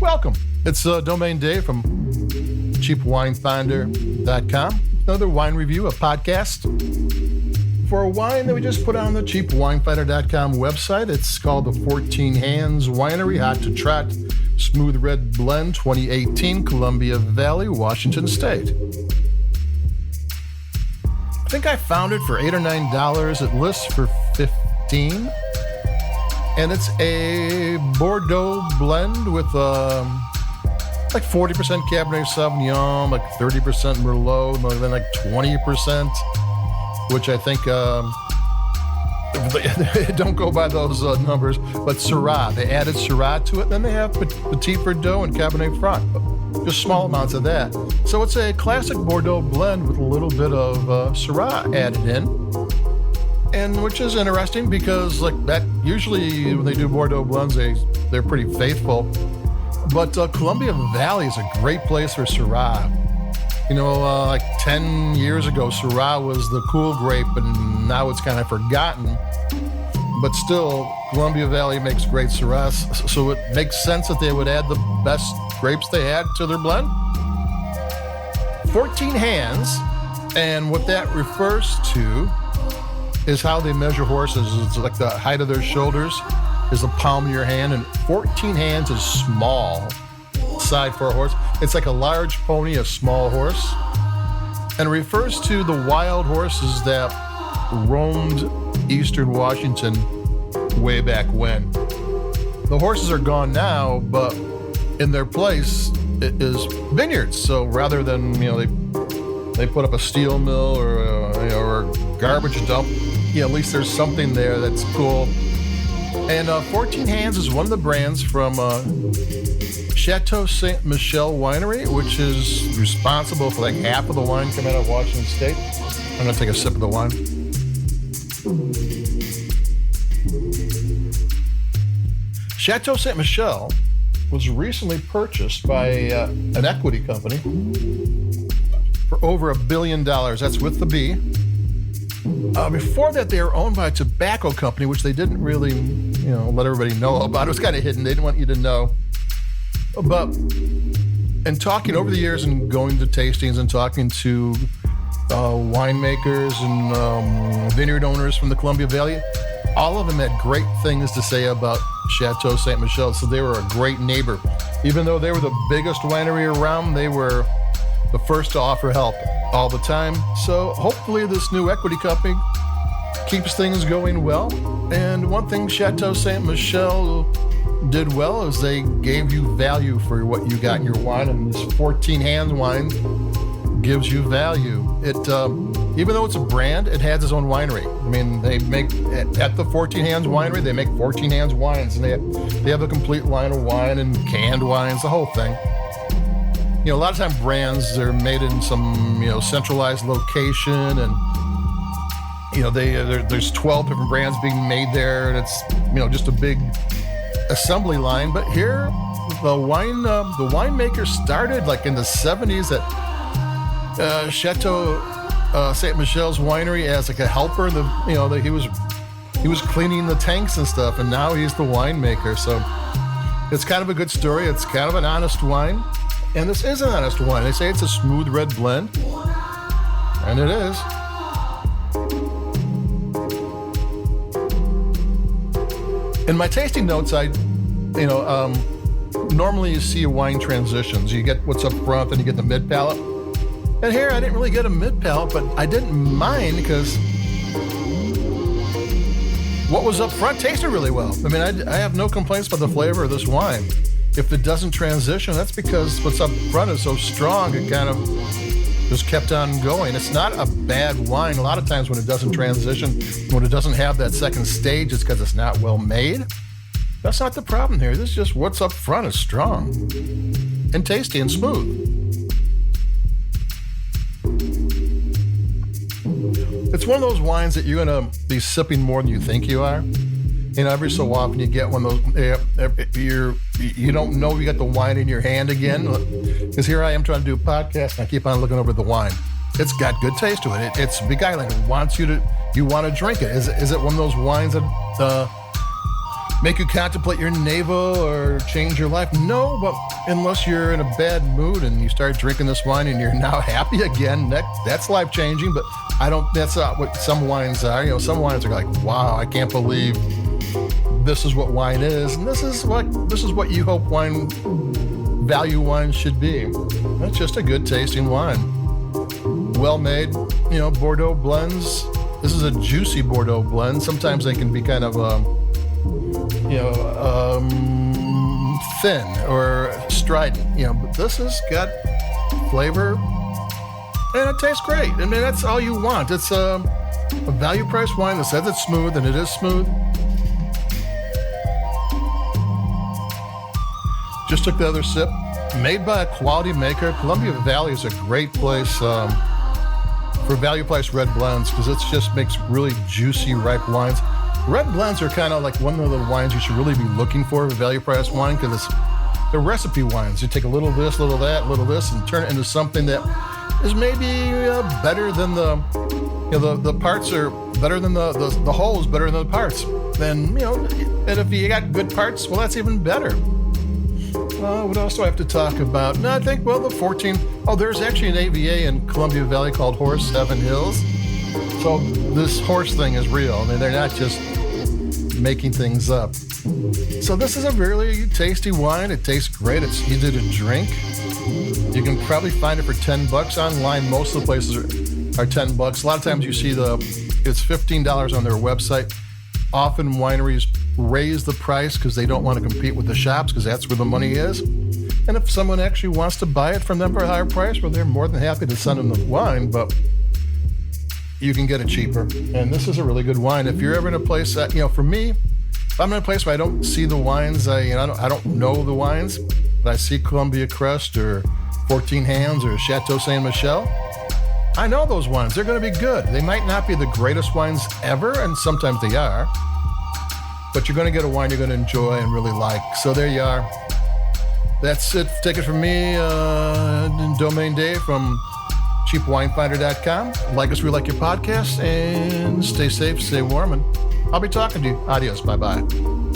Welcome. It's Domain Dave from CheapWineFinder.com. Another wine review, a podcast for a wine that we just put on the CheapWineFinder.com website. It's called the 14 Hands Winery Hot to Trot Smooth Red Blend 2018, Columbia Valley, Washington State. I think I found it for $8 or $9. It lists for $15. And it's a Bordeaux blend with like 40% Cabernet Sauvignon, like 30% Merlot, then like 20%, which I think, don't go by those numbers, but Syrah. They added Syrah to it. Then they have Petit Verdot and Cabernet Franc, just small amounts of that. So it's a classic Bordeaux blend with a little bit of Syrah added in. And which is interesting because like that usually when they do Bordeaux blends, they're pretty faithful. But Columbia Valley is a great place for Syrah. You know, like 10 years ago, Syrah was the cool grape, and now it's kind of forgotten. But still, Columbia Valley makes great Syrah, so it makes sense that they would add the best grapes they had to their blend. 14 hands, and what that refers to is how they measure horses. It's like the height of their shoulders is the palm of your hand, and 14 hands is small side for a horse. It's like a large pony, a small horse, and it refers to the wild horses that roamed eastern Washington way back when. The horses are gone now, but in their place it is vineyards. So rather than, they put up a steel mill or a garbage dump, at least there's something there that's cool. And 14 Hands is one of the brands from Chateau Ste. Michelle Winery, which is responsible for like half of the wine coming out of Washington State. I'm going to take a sip of the wine. Chateau Ste. Michelle was recently purchased by an equity company for over $1 billion. That's with the B. Before that, they were owned by a tobacco company, which they didn't really, let everybody know about. It was kind of hidden. They didn't want you to know. But in talking over the years and going to tastings and talking to winemakers and vineyard owners from the Columbia Valley, all of them had great things to say about Chateau Ste. Michelle. So they were a great neighbor. Even though they were the biggest winery around, they were the first to offer help all the time. So hopefully this new equity company keeps things going well. And one thing Chateau Ste. Michelle did well is they gave you value for what you got in your wine, and this 14 Hands wine gives you value. It even though it's a brand, it has its own winery. I mean, they make at the 14 Hands winery, they make 14 Hands wines, and they have a complete line of wine and canned wines, the whole thing. A lot of time brands, they're made in some, centralized location, and, there's 12 different brands being made there, and it's, just a big assembly line. But here, the winemaker started like in the 70s at Chateau Ste. Michelle's winery as like a helper. He was cleaning the tanks and stuff, and now he's the winemaker. So it's kind of a good story. It's kind of an honest wine. And this is an honest wine. They say it's a smooth red blend, and it is. In my tasting notes, normally you see a wine transitions. You get what's up front, then you get the mid palate. And here I didn't really get a mid palate, but I didn't mind because what was up front tasted really well. I mean, I have no complaints about the flavor of this wine. If it doesn't transition, that's because what's up front is so strong, it kind of just kept on going. It's not a bad wine. A lot of times when it doesn't transition, when it doesn't have that second stage, it's because it's not well made. That's not the problem here. This is just what's up front is strong and tasty and smooth. It's one of those wines that you're going to be sipping more than you think you are. Every so often you get one of those, you don't know you got the wine in your hand again. Because here I am trying to do a podcast and I keep on looking over the wine. It's got good taste to it. It's beguiling. It wants you want to drink it. Is it one of those wines that make you contemplate your navel or change your life? No, but unless you're in a bad mood and you start drinking this wine and you're now happy again, that's life-changing. But that's not what some wines are. You know, some wines are like, wow, I can't believe this is what wine is, and this is what you hope value wine should be. That's just a good tasting wine. Well made, you know, Bordeaux blends. This is a juicy Bordeaux blend. Sometimes they can be kind of, thin or strident, you know, but this has got flavor and it tastes great. I mean, that's all you want. It's a value price wine that says it's smooth, and it is smooth. Just took the other sip. Made by a quality maker. Columbia Valley is a great place for value price red blends because it just makes really juicy, ripe wines. Red blends are kind of like one of the wines you should really be looking for a value price wine because they're recipe wines. You take a little this, little that, little this, and turn it into something that is maybe better than the parts are better than the whole is better than the parts. Then, you know, and if you got good parts, well, that's even better. What else do I have to talk about? No, I think, the 14. Oh, there's actually an AVA in Columbia Valley called Horse Seven Hills. So this horse thing is real. I mean, they're not just making things up. So this is a really tasty wine. It tastes great. It's easy to drink. You can probably find it for $10 online. Most of the places are $10. A lot of times you see it's $15 on their website. Often wineries raise the price because they don't want to compete with the shops because that's where the money is. And if someone actually wants to buy it from them for a higher price, well, they're more than happy to send them the wine, but you can get it cheaper. And this is a really good wine. If you're ever in a place that, you know, for me, if I'm in a place where I don't see the wines, I don't know the wines, but I see Columbia Crest or 14 Hands or Chateau Saint Michel, I know those wines. They're going to be good. They might not be the greatest wines ever, and sometimes they are, but you're going to get a wine you're going to enjoy and really like. So there you are. That's it. Take it from me, Domain Dave from cheapwinefinder.com. Like us, we like your podcast, and stay safe, stay warm, and I'll be talking to you. Adios. Bye-bye.